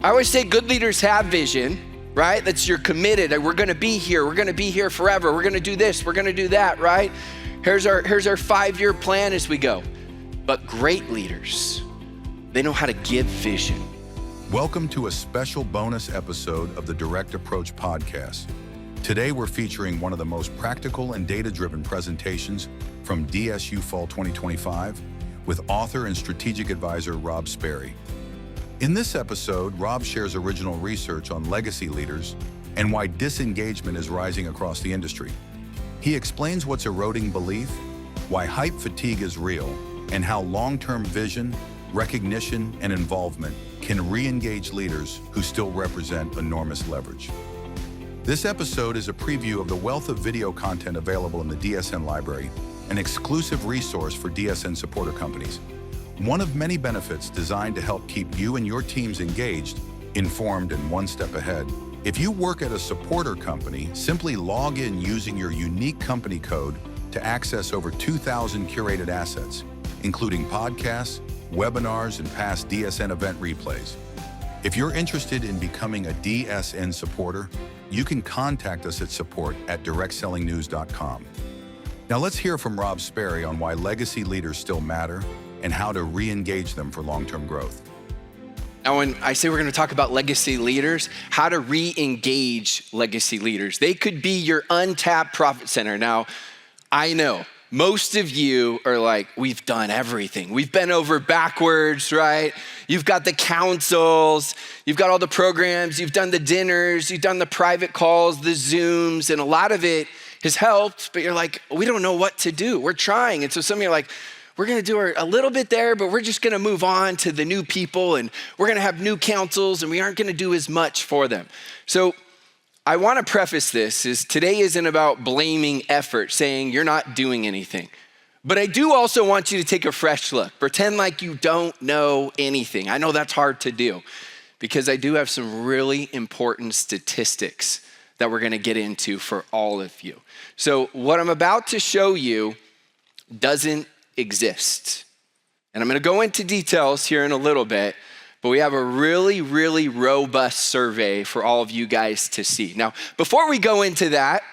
I always say good leaders have vision, right? That's you're committed. We're gonna be here. We're gonna be here forever. We're gonna do this. We're gonna do that, right? Here's our 5-year plan as we go. But great leaders, they know how to give vision. Welcome to a special bonus episode of the Direct Approach podcast. Today, we're featuring one of the most practical and data-driven presentations from DSU Fall 2025 with author and strategic advisor Rob Sperry. In this episode, Rob shares original research on legacy leaders and why disengagement is rising across the industry. He explains what's eroding belief, why hype fatigue is real, and how long-term vision, recognition, and involvement can re-engage leaders who still represent enormous leverage. This episode is a preview of the wealth of video content available in the DSN library, an exclusive resource for DSN supporter companies. One of many benefits designed to help keep you and your teams engaged, informed, and one step ahead. If you work at a supporter company, simply log in using your unique company code to access over 2,000 curated assets, including podcasts, webinars, and past DSN event replays. If you're interested in becoming a DSN supporter, you can contact us at support@directsellingnews.com. Now let's hear from Rob Sperry on why legacy leaders still matter and how to re-engage them for long-term growth. Now, when I say we're gonna talk about legacy leaders, how to re-engage legacy leaders. They could be your untapped profit center. Now, I know most of you are like, we've done everything. We've been over backwards, right? You've got the councils, you've got all the programs, you've done the dinners, you've done the private calls, the Zooms, and a lot of it has helped, but you're like, we don't know what to do. We're trying. And so some of you are like, we're gonna do a little bit there, but we're just gonna move on to the new people and we're gonna have new councils and we aren't gonna do as much for them. So I wanna preface this is today isn't about blaming effort, saying you're not doing anything. But I do also want you to take a fresh look. Pretend like you don't know anything. I know that's hard to do because I do have some really important statistics that we're gonna get into for all of you. So what I'm about to show you doesn't exist. And I'm gonna go into details here in a little bit, but we have a really, really robust survey for all of you guys to see. Now, before we go into that,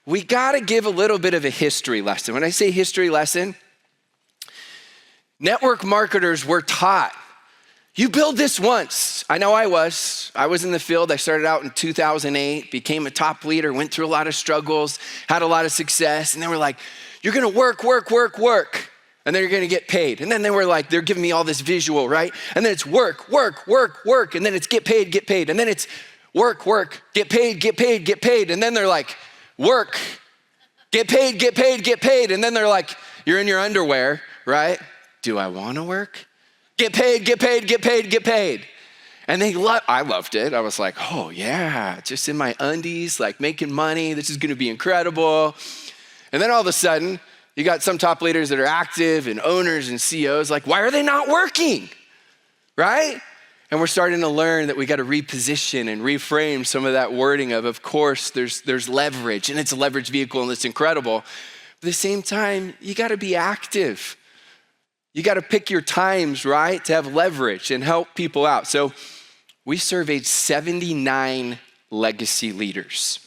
we gotta give a little bit of a history lesson. When I say history lesson, network marketers were taught, you build this once. I know I was in the field. I started out in 2008, became a top leader, went through a lot of struggles, had a lot of success, and they were like, you're gonna work, and then you're gonna get paid. And then they were like, they're giving me all this visual, right? And then it's work, and then it's get paid. And then it's work, get paid. And then they're like, work, get paid. And then they're like, you're in your underwear, right? Do I wanna work? Get paid. And I loved it. I was like, oh yeah, just in my undies, like making money. This is gonna be incredible. And then all of a sudden, you got some top leaders that are active and owners and CEOs, like, why are they not working, right? And we're starting to learn that we got to reposition and reframe some of that wording of course, there's leverage, and it's a leverage vehicle, and it's incredible. But at the same time, you got to be active. You got to pick your times, right, to have leverage and help people out. So we surveyed 79 legacy leaders.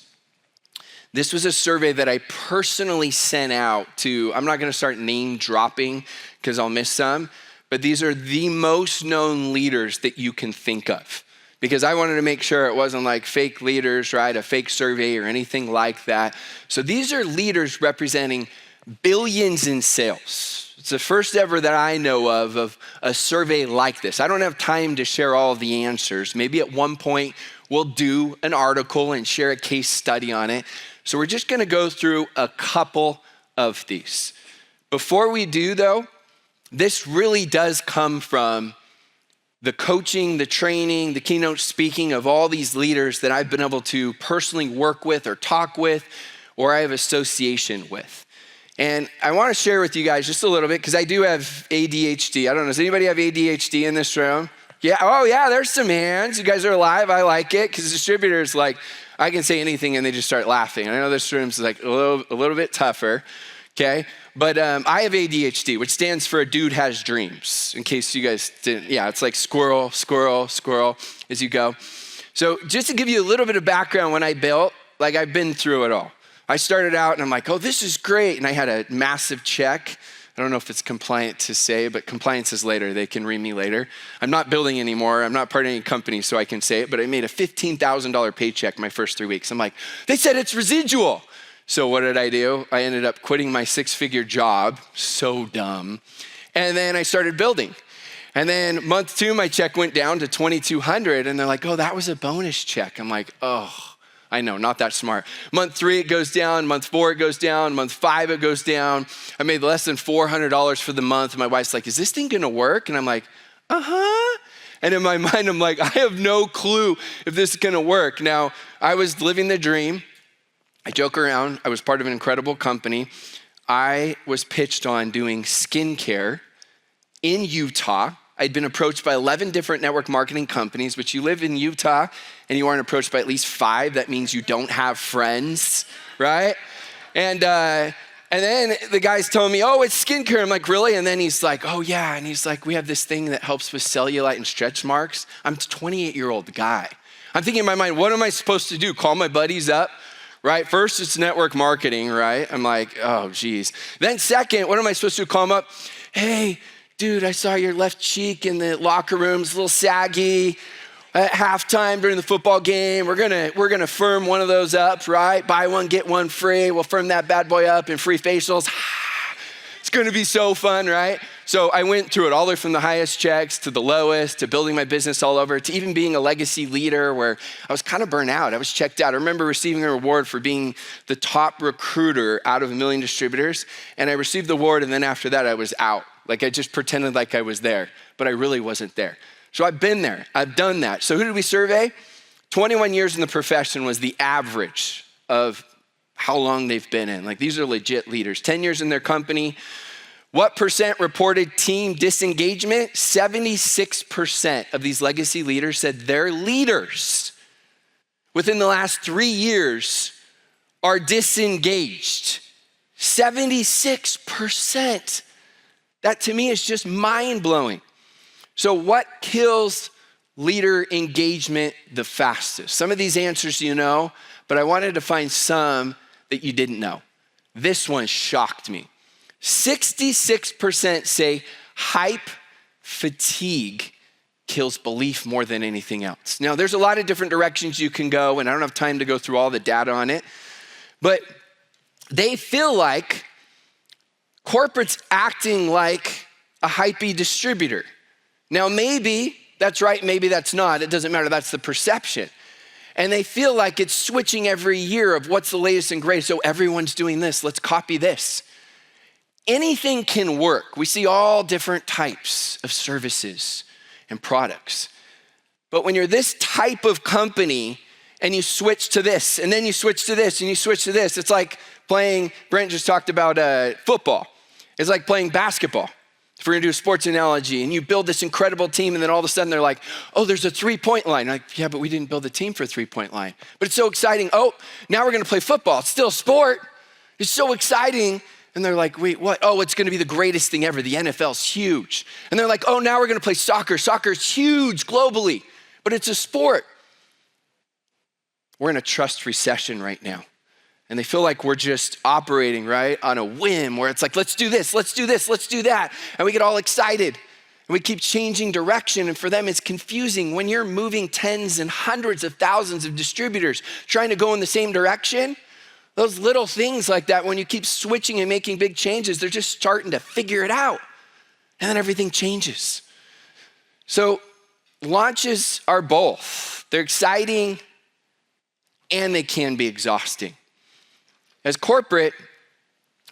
This was a survey that I personally sent out to, I'm not gonna start name dropping because I'll miss some, but these are the most known leaders that you can think of. Because I wanted to make sure it wasn't like fake leaders, right? A fake survey or anything like that. So these are leaders representing billions in sales. It's the first ever that I know of a survey like this. I don't have time to share all of the answers. Maybe at one point we'll do an article and share a case study on it. So we're just gonna go through a couple of these. Before we do though, this really does come from the coaching, the training, the keynote speaking of all these leaders that I've been able to personally work with or talk with, or I have association with. And I wanna share with you guys just a little bit, because I do have ADHD. I don't know, does anybody have ADHD in this room? Yeah, oh yeah, there's some hands. You guys are alive, I like it, because distributors like, I can say anything and they just start laughing. And I know this room's like a little bit tougher. okay? But I have ADHD, which stands for a dude has dreams, in case you guys didn't. Yeah, it's like squirrel, squirrel, squirrel as you go. So just to give you a little bit of background, when I built, like I've been through it all. I started out and I'm like, oh, this is great. And I had a massive check. I don't know if it's compliant to say, but compliance is later. They can read me later. I'm not building anymore. I'm not part of any company, so I can say it, but I made a $15,000 paycheck my first 3 weeks. I'm like, they said it's residual. So what did I do? I ended up quitting my 6-figure job. So dumb. And then I started building. And then month 2, my check went down to $2,200. And they're like, oh, that was a bonus check. I'm like, oh, I know, not that smart. Month 3, it goes down. Month 4, it goes down. Month 5, it goes down. I made less than $400 for the month. My wife's like, is this thing gonna work? And I'm like, uh-huh. And in my mind, I'm like, I have no clue if this is gonna work. Now, I was living the dream. I joke around. I was part of an incredible company. I was pitched on doing skincare in Utah. I'd been approached by 11 different network marketing companies, which you live in Utah and you aren't approached by at least 5. That means you don't have friends, right? And then the guy's telling me, oh, it's skincare. I'm like, really? And then he's like, oh yeah. And he's like, we have this thing that helps with cellulite and stretch marks. I'm a 28-year-old guy. I'm thinking in my mind, what am I supposed to do? Call my buddies up, right? First, it's network marketing, right? I'm like, oh geez. Then second, what am I supposed to do? Call them up. Hey, dude, I saw your left cheek in the locker room. It's a little saggy. At halftime during the football game, we're gonna firm one of those up, right? Buy one, get one free. We'll firm that bad boy up and free facials. It's gonna be so fun, right? So I went through it all the way from the highest checks to the lowest, to building my business all over, to even being a legacy leader where I was kind of burnt out. I was checked out. I remember receiving a reward for being the top recruiter out of 1 million distributors. And I received the award, and then after that, I was out. Like I just pretended like I was there, but I really wasn't there. So I've been there, I've done that. So who did we survey? 21 years in the profession was the average of how long they've been in. Like these are legit leaders. 10 years in their company. What percent reported team disengagement? 76% of these legacy leaders said their leaders within the last 3 years are disengaged. 76%. That to me is just mind-blowing. So what kills leader engagement the fastest? Some of these answers you know, but I wanted to find some that you didn't know. This one shocked me. 66% say hype fatigue kills belief more than anything else. Now, there's a lot of different directions you can go, and I don't have time to go through all the data on it, but they feel like corporate's acting like a hypey distributor. Now, maybe that's right, maybe that's not. It doesn't matter, that's the perception. And they feel like it's switching every year of what's the latest and greatest. So everyone's doing this, let's copy this. Anything can work. We see all different types of services and products. But when you're this type of company and you switch to this, and then you switch to this, and you switch to this, it's like playing, Brent just talked about football. It's like playing basketball. If we're gonna do a sports analogy, and you build this incredible team, and then all of a sudden they're like, oh, there's a 3-point line. Like, yeah, but we didn't build a team for a 3-point line. But it's so exciting. Oh, now we're gonna play football. It's still a sport. It's so exciting. And they're like, wait, what? Oh, it's gonna be the greatest thing ever. The NFL's huge. And they're like, oh, now we're gonna play soccer. Soccer's huge globally, but it's a sport. We're in a trust recession right now. And they feel like we're just operating, right, on a whim where it's like, let's do this, let's do this, let's do that. And we get all excited and we keep changing direction. And for them, it's confusing when you're moving tens and hundreds of thousands of distributors trying to go in the same direction. Those little things like that, when you keep switching and making big changes, they're just starting to figure it out. And then everything changes. So launches are both. They're exciting and they can be exhausting. As corporate,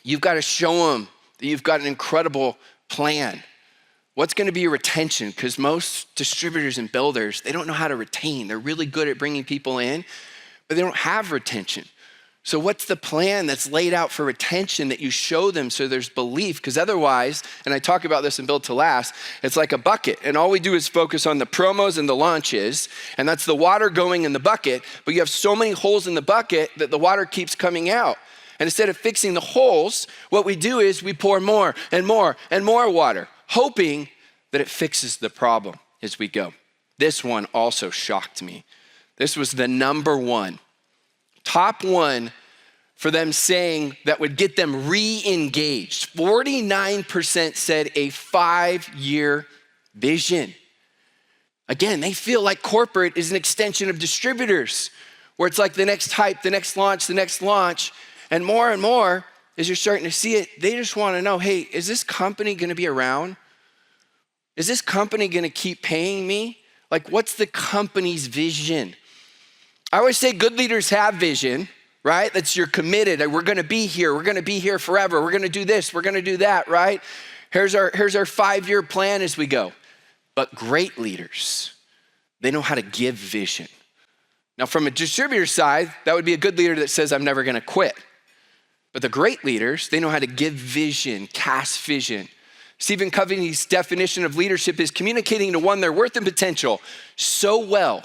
you've got to show them that you've got an incredible plan. What's going to be your retention? Because most distributors and builders, they don't know how to retain. They're really good at bringing people in, but they don't have retention. So what's the plan that's laid out for retention that you show them so there's belief? Because otherwise, and I talk about this in Build to Last, it's like a bucket. And all we do is focus on the promos and the launches, and that's the water going in the bucket, but you have so many holes in the bucket that the water keeps coming out. And instead of fixing the holes, what we do is we pour more and more and more water, hoping that it fixes the problem as we go. This one also shocked me. This was the number one, top one for them saying that would get them re-engaged. 49% said a 5-year vision. Again, they feel like corporate is an extension of distributors, where it's like the next hype, the next launch, and more, as you're starting to see it, they just wanna know, hey, is this company gonna be around? Is this company gonna keep paying me? Like, what's the company's vision? I always say good leaders have vision, right? That's you're committed. We're gonna be here forever. We're gonna do this, we're gonna do that, right? Here's our 5-year plan as we go. But great leaders, they know how to give vision. Now, from a distributor side, that would be a good leader that says, I'm never gonna quit. But the great leaders, they know how to give vision, cast vision. Stephen Covey's definition of leadership is communicating to one their worth and potential so well,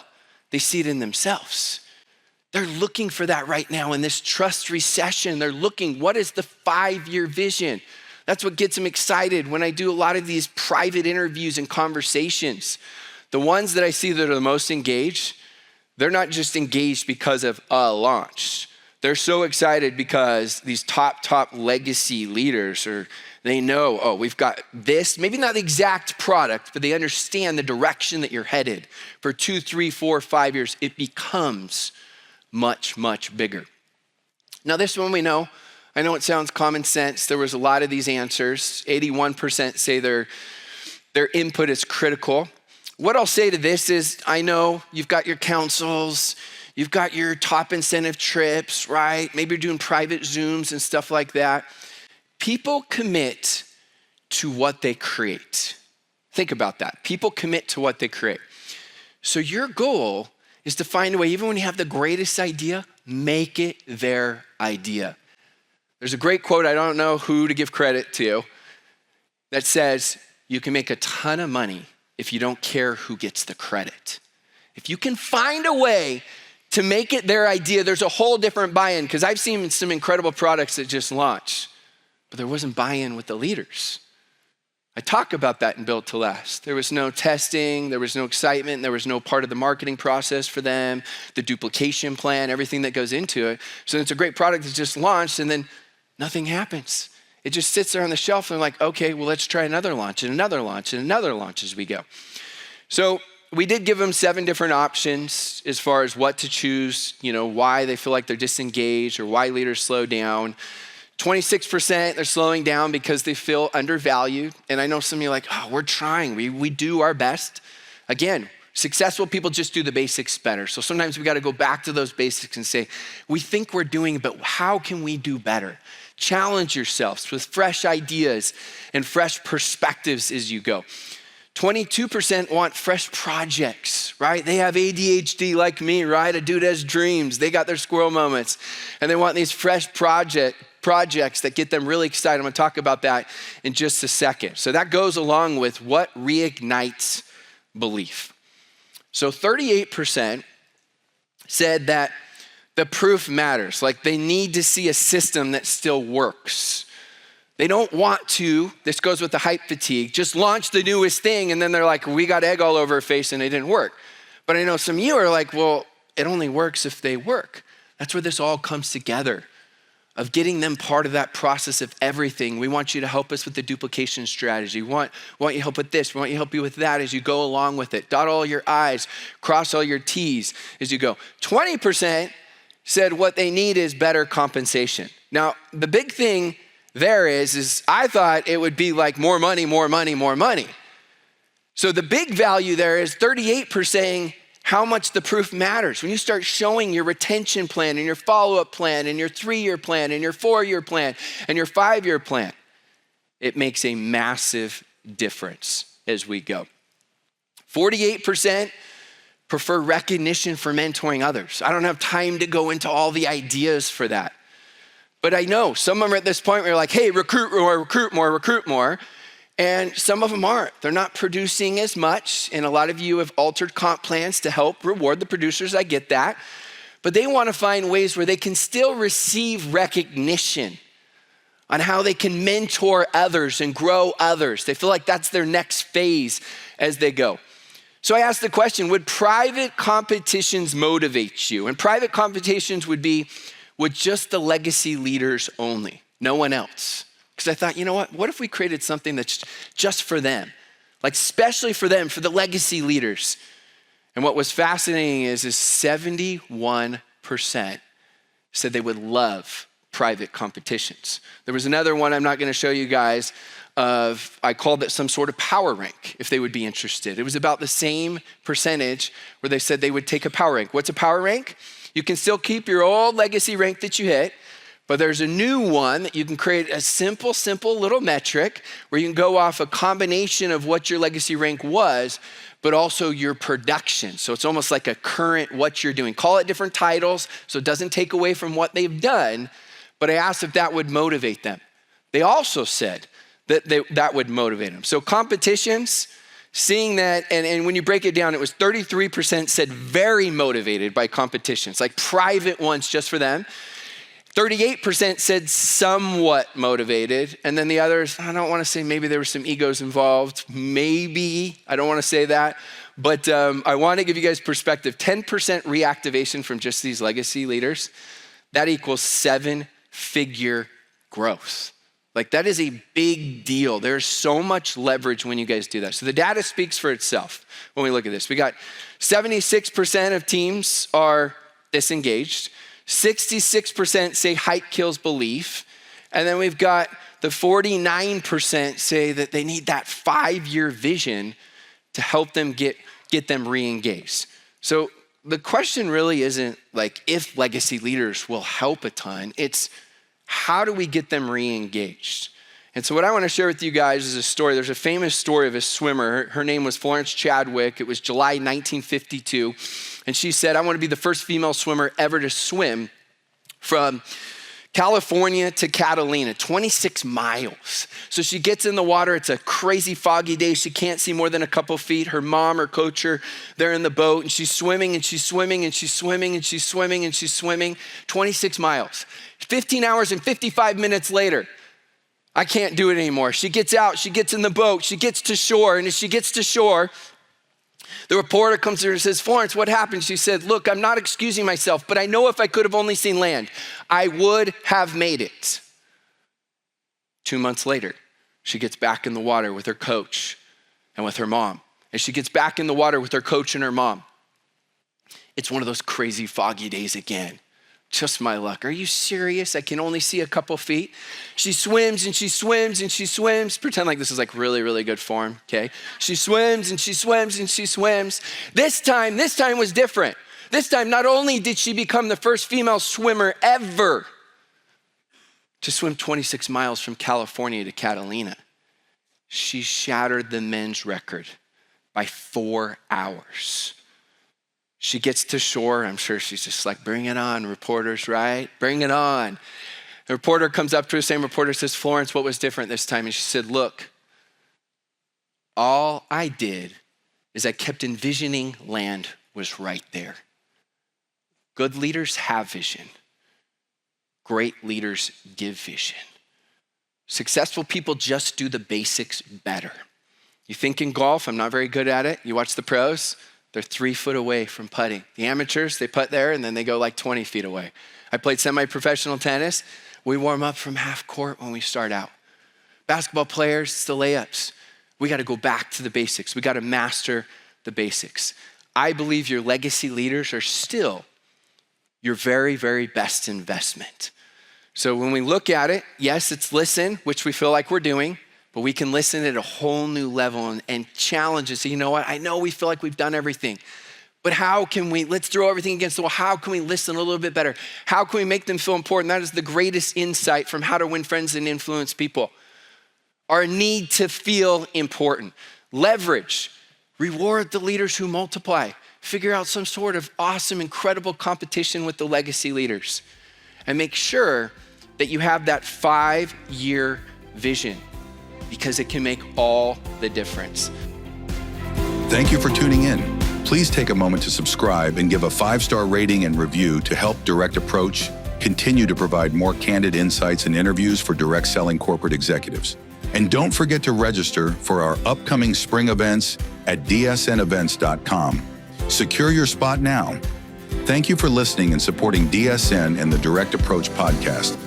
they see it in themselves. They're looking for that right now in this trust recession. They're looking, what is the 5-year vision? That's what gets them excited when I do a lot of these private interviews and conversations. The ones that I see that are the most engaged, they're not just engaged because of a launch. They're so excited because these top legacy leaders they know, oh, we've got this, maybe not the exact product, but they understand the direction that you're headed. For 2, 3, 4, 5 years, it becomes much, much bigger. Now this one we know, I know it sounds common sense. There was a lot of these answers. 81% say their input is critical. What I'll say to this is, I know you've got your councils, you've got your top incentive trips, right? Maybe you're doing private Zooms and stuff like that. People commit to what they create. Think about that. People commit to what they create. So your goal is to find a way, even when you have the greatest idea, make it their idea. There's a great quote, I don't know who to give credit to, that says, you can make a ton of money if you don't care who gets the credit. If you can find a way to make it their idea, there's a whole different buy-in, because I've seen some incredible products that just launch, but there wasn't buy-in with the leaders. I talk about that in Built to Last. There was no testing, there was no excitement, there was no part of the marketing process for them, the duplication plan, everything that goes into it. So it's a great product that's just launched and then nothing happens. It just sits there on the shelf and like, okay, well, let's try another launch and another launch and another launch as we go. So we did give them 7 different options as far as what to choose, why they feel like they're disengaged or why leaders slow down. 26%, they're slowing down because they feel undervalued. And I know some of you are like, oh, we're trying, we do our best. Again, successful people just do the basics better. So sometimes we got to go back to those basics and say, we think we're doing it, but how can we do better? Challenge yourselves with fresh ideas and fresh perspectives as you go. 22% want fresh projects, right? They have ADHD like me, right? A dude has dreams. They got their squirrel moments. And they want these fresh projects that get them really excited. I'm gonna talk about that in just a second. So that goes along with what reignites belief. So 38% said that the proof matters. Like they need to see a system that still works. They don't want to, this goes with the hype fatigue, just launch the newest thing and then they're like, we got egg all over our face and it didn't work. But I know some of you are like, well, it only works if they work. That's where this all comes together, of getting them part of that process of everything. We want you to help us with the duplication strategy. We want you to help with this. We want you to help you with that as you go along with it. Dot all your I's, cross all your T's as you go. 20% said what they need is better compensation. Now, the big thing there is I thought it would be like more money, more money, more money. So the big value there is 38% saying how much the proof matters. When you start showing your retention plan and your follow-up plan and your 3-year plan and your 4-year plan and your 5-year plan, it makes a massive difference as we go. 48% prefer recognition for mentoring others. I don't have time to go into all the ideas for that. But I know some of them are at this point where you're like, hey, recruit more, recruit more, recruit more. And some of them aren't. They're not producing as much. And a lot of you have altered comp plans to help reward the producers. I get that. but they want to find ways where they can still receive recognition on how they can mentor others and grow others. They feel like that's their next phase as they go. So I asked the question, would private competitions motivate you? And private competitions would be with just the legacy leaders only, no one else. Because I thought, you know what if we created something that's just for them? Like especially for them, for the legacy leaders. And what was fascinating is 71% said they would love private competitions. There was another one I'm not gonna show you guys I called it some sort of power rank if they would be interested. It was about the same percentage where they said they would take a power rank. What's a power rank? You can still keep your old legacy rank that you hit, but there's a new one that you can create a simple little metric where you can go off a combination of what your legacy rank was, but also your production. So it's almost like a current what you're doing. Call it different titles so it doesn't take away from what they've done, but I asked if that would motivate them. They also said that would motivate them. So competitions, seeing that, and when you break it down, it was 33% said very motivated by competitions, like private ones just for them. 38% said somewhat motivated. And then the others, I don't want to say maybe there were some egos involved. Maybe, I don't want to say that. But I want to give you guys perspective. 10% reactivation from just these legacy leaders, that equals 7-figure growth. Like that is a big deal. There's so much leverage when you guys do that. So the data speaks for itself when we look at this. We got 76% of teams are disengaged. 66% say hype kills belief. And then we've got the 49% say that they need that 5-year vision to help them get them re-engaged. So the question really isn't like if legacy leaders will help a ton, it's how do we get them re-engaged? And so what I want to share with you guys is a story. There's a famous story of a swimmer. Her name was Florence Chadwick. It was July 1952. And she said, I want to be the first female swimmer ever to swim from California to Catalina, 26 miles. So she gets in the water. It's a crazy foggy day. She can't see more than a couple feet. Her mom or coach her, they're in the boat and she's swimming and she's swimming and she's swimming and she's swimming and she's swimming 26 miles. 15 hours and 55 minutes later, I can't do it anymore. She gets out, she gets in the boat, she gets to shore. And as she gets to shore, the reporter comes to her and says, Florence, what happened? She said, look, I'm not excusing myself, but I know if I could have only seen land, I would have made it. 2 months later, she gets back in the water with her coach and with her mom. And she gets back in the water with her coach and her mom. It's one of those crazy foggy days again. Just my luck. Are you serious? I can only see a couple feet. She swims and she swims and she swims. Pretend like this is like really, really good form, okay? She swims and she swims and she swims. This time was different. This time, not only did she become the first female swimmer ever to swim 26 miles from California to Catalina, she shattered the men's record by 4 hours. She gets to shore. I'm sure she's just like, bring it on, reporters, right? Bring it on. The reporter comes up to her, same reporter says, Florence, what was different this time? And she said, look, all I did is I kept envisioning land was right there. Good leaders have vision. Great leaders give vision. Successful people just do the basics better. You think in golf, I'm not very good at it. You watch the pros, they're 3 foot away from putting. The amateurs, they putt there and then they go like 20 feet away. I played semi-professional tennis. We warm up from half court when we start out. Basketball players, it's the layups. We got to go back to the basics. We got to master the basics. I believe your legacy leaders are still your very, very best investment. So when we look at it, yes, it's listen, which we feel like we're doing, but we can listen at a whole new level and challenge it. So you know what? I know we feel like we've done everything, but how can we, let's throw everything against the wall. How can we listen a little bit better? How can we make them feel important? That is the greatest insight from how to win friends and influence people. Our need to feel important. Leverage. Reward the leaders who multiply. Figure out some sort of awesome, incredible competition with the legacy leaders. And make sure that you have that 5-year vision, because it can make all the difference. Thank you for tuning in. Please take a moment to subscribe and give a 5-star rating and review to help Direct Approach continue to provide more candid insights and interviews for direct selling corporate executives. And don't forget to register for our upcoming spring events at dsnevents.com. Secure your spot now. Thank you for listening and supporting DSN and the Direct Approach podcast.